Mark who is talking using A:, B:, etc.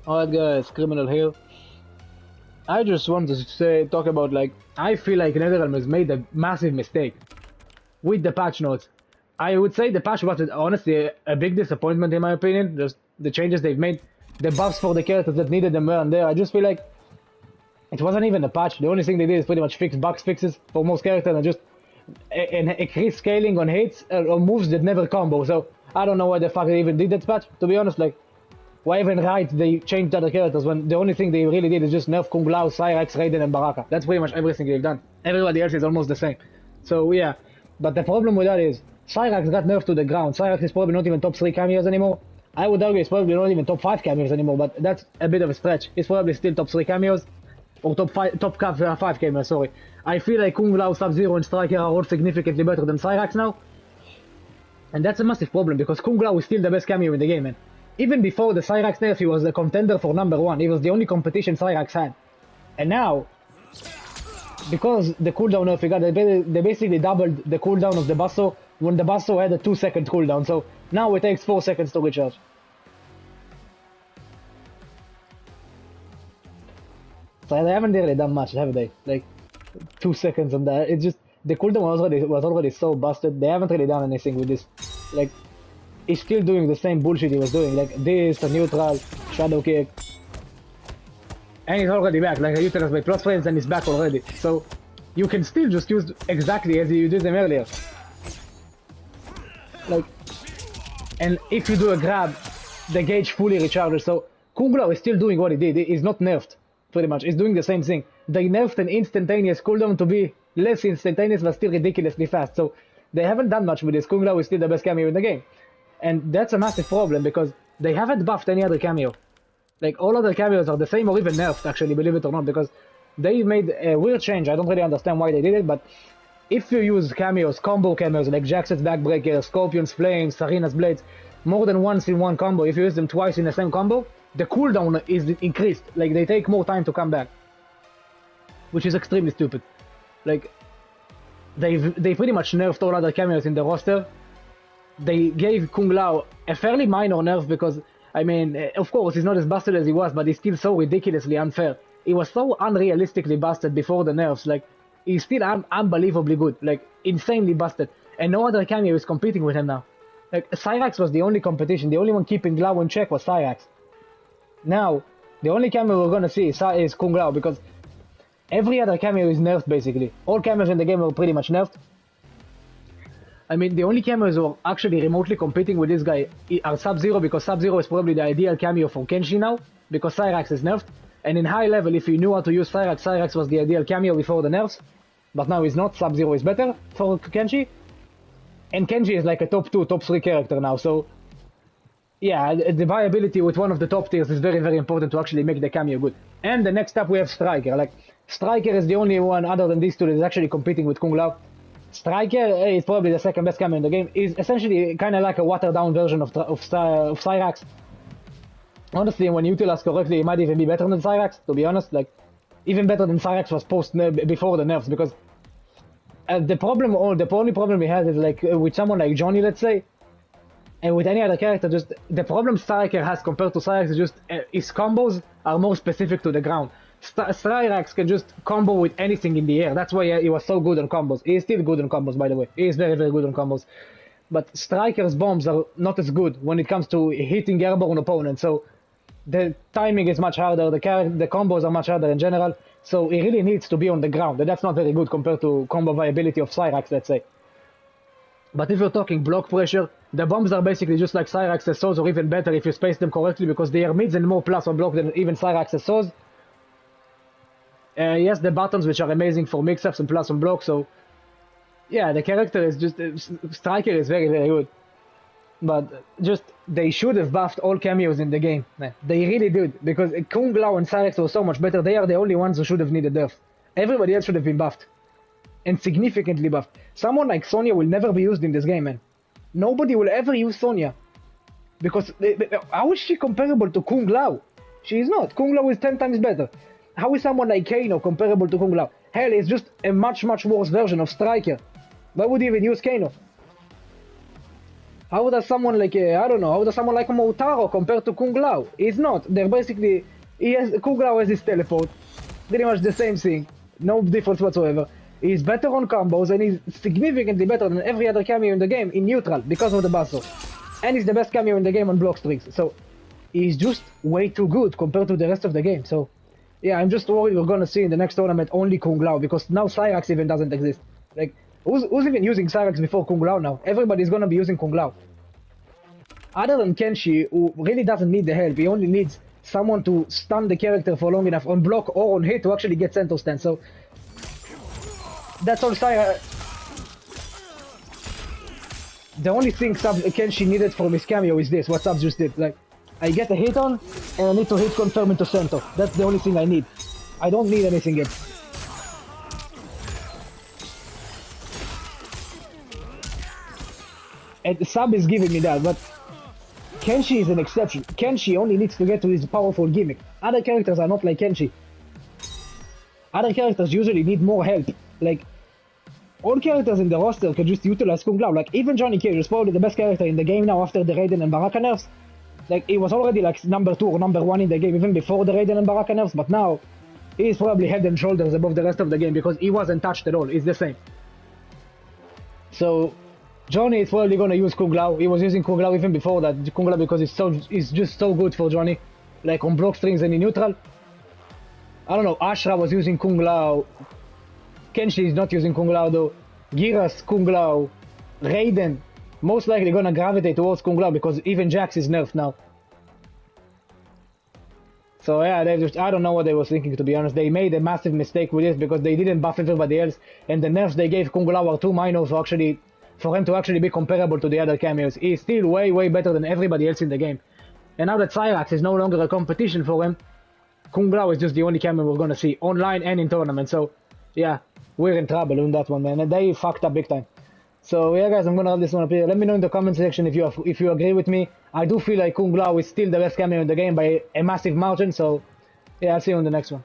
A: Alright guys, Criminal here. I just want to talk about like, I feel like NetherRealm has made a massive mistake with the patch notes. I would say the patch was honestly a big disappointment in my opinion, just the changes they've made, the buffs for the characters that needed them were there. I just feel like it wasn't even a patch, the only thing they did is pretty much fix bug fixes for most characters and just increase scaling on hits or moves that never combo, so I don't know why the fuck they even did that patch, to be honest. Like, why even they changed other characters when the only thing they really did is just nerf Kung Lao, Cyrax, Raiden, and Baraka. That's pretty much everything they've done. Everybody else is almost the same. So yeah, but the problem with that is Cyrax got nerfed to the ground. Cyrax is probably not even top 3 cameos anymore. I would argue it's probably not even top 5 cameos anymore, but that's a bit of a stretch. It's probably still top 3 cameos. Or top 5 cameos, sorry. I feel like Kung Lao, Sub-Zero, and Striker are all significantly better than Cyrax now. And that's a massive problem because Kung Lao is still the best cameo in the game, man. Even before the Cyrax nerf, he was a contender for #1. He was the only competition Cyrax had. And now, because the cooldown nerf, they basically doubled the cooldown of the Basso when the Basso had a 2-second cooldown. So now it takes 4 seconds to recharge. So they haven't really done much, have they? Like 2 seconds on that. It's just the cooldown was already so busted. They haven't really done anything with this. Like, he's still doing the same bullshit he was doing, like this, a neutral, shadow kick. And he's already back, like I utilized my plus frames and he's back already. So you can still just use exactly as you did them earlier. Like, and if you do a grab, the gauge fully recharges. So Kung Lao is still doing what he did. He's not nerfed, pretty much. He's doing the same thing. They nerfed an instantaneous cooldown to be less instantaneous but still ridiculously fast. So they haven't done much with this. Kung Lao is still the best cameo in the game. And that's a massive problem because they haven't buffed any other cameo. Like, all other cameos are the same or even nerfed, actually, believe it or not, because they made a weird change. I don't really understand why they did it, but if you use cameos, combo cameos, like Jax's Backbreaker, Scorpion's Flames, Sarina's Blades, more than once in one combo, if you use them twice in the same combo, the cooldown is increased. Like, they take more time to come back. Which is extremely stupid. Like, they pretty much nerfed all other cameos in the roster. They gave Kung Lao a fairly minor nerf because, I mean, of course, he's not as busted as he was, but he's still so ridiculously unfair. He was so unrealistically busted before the nerfs. Like, he's still unbelievably good, like, insanely busted. And no other cameo is competing with him now. Like, Cyrax was the only competition. The only one keeping Lao in check was Cyrax. Now, the only cameo we're gonna see is Kung Lao because every other cameo is nerfed, basically. All cameos in the game are pretty much nerfed. I mean, the only cameos who are actually remotely competing with this guy are Sub-Zero, because Sub-Zero is probably the ideal cameo for Kenshi now, because Cyrax is nerfed. And in high level, if you knew how to use Cyrax, Cyrax was the ideal cameo before the nerfs. But now he's not. Sub-Zero is better for Kenshi. And Kenshi is like a top 2, top 3 character now, so yeah, the viability with one of the top tiers is very, very important to actually make the cameo good. And the next up we have Striker. Like, Striker is the only one other than these two that is actually competing with Kung Lao. Striker is probably the second best cameo in the game. Is essentially kind of like a watered down version of Cyrax. Honestly, when utilized correctly, it might even be better than Cyrax, to be honest. Like, even better than Cyrax was before the nerfs, because the only problem we had is like with someone like Johnny, let's say, and with any other character, just the problem Striker has compared to Cyrax is just his combos are more specific to the ground. Cyrax can just combo with anything in the air. That's why he was so good on combos. He is still good on combos, by the way. He is very, very good on combos. But Striker's bombs are not as good when it comes to hitting airborne opponents. So the timing is much harder. The combos are much harder in general. So he really needs to be on the ground. And that's not very good compared to combo viability of Cyrax, let's say. But if you're talking block pressure, the bombs are basically just like Cyrax's Saws, or even better if you space them correctly, because they are mids and more plus on block than even Cyrax's Saws. Yes, the buttons, which are amazing for mix-ups and plus on block, so yeah, the character is just, Striker is very, very good. But just, they should have buffed all cameos in the game, man. They really did, because Kung Lao and Cyrax were so much better. They are the only ones who should have needed nerf. Everybody else should have been buffed. And significantly buffed. Someone like Sonya will never be used in this game, man. Nobody will ever use Sonya. Because, how is she comparable to Kung Lao? She is not. Kung Lao is 10 times better. How is someone like Kano comparable to Kung Lao? Hell, it's just a much, much worse version of Striker. Why would you even use Kano? How does someone like, I don't know, how does someone like Motaro compare to Kung Lao? He's not. They're basically, Kung Lao has his teleport. Pretty much the same thing. No difference whatsoever. He's better on combos and he's significantly better than every other cameo in the game in neutral because of the Basso. And he's the best cameo in the game on block strings. So he's just way too good compared to the rest of the game. So yeah, I'm just worried we're gonna see in the next tournament only Kung Lao because now Cyrax even doesn't exist. Like, who's even using Cyrax before Kung Lao now? Everybody's gonna be using Kung Lao. Other than Kenshi, who really doesn't need the help, he only needs someone to stun the character for long enough on block or on hit to actually get center stand. So that's all Cyrax. The only thing Kenshi needed from his cameo is this, what Subs just did. Like, I get a hit on, and I need to hit confirm into center. That's the only thing I need. I don't need anything else. And Sub is giving me that, but Kenshi is an exception. Kenshi only needs to get to his powerful gimmick. Other characters are not like Kenshi. Other characters usually need more help. Like, all characters in the roster can just utilize Kung Lao. Like, even Johnny Cage is probably the best character in the game now after the Raiden and Baraka nerfs. Like, he was already like number 2 or number 1 in the game even before the Raiden and Baraka nerfs, but now he is probably head and shoulders above the rest of the game because he wasn't touched at all. He's the same. So Johnny is probably gonna use Kung Lao. He was using Kung Lao even before that. Kung Lao because it's just so good for Johnny. Like on block strings and in neutral. I don't know, Ashra was using Kung Lao. Kenshi is not using Kung Lao though. Giras, Kung Lao. Raiden, most likely gonna gravitate towards Kung Lao because even Jax is nerfed now. So yeah, I don't know what they were thinking, to be honest. They made a massive mistake with this because they didn't buff everybody else, and the nerfs they gave Kung Lao are too minor for him to actually be comparable to the other cameos. He's still way better than everybody else in the game. And now that Cyrax is no longer a competition for him, Kung Lao is just the only cameo we're gonna see online and in tournament. So yeah, we're in trouble on that one, man. And they fucked up big time. So yeah, guys, I'm gonna have this one up here. Let me know in the comment section if you agree with me. I do feel like Kung Lao is still the best cameo in the game by a massive margin. So yeah, I'll see you on the next one.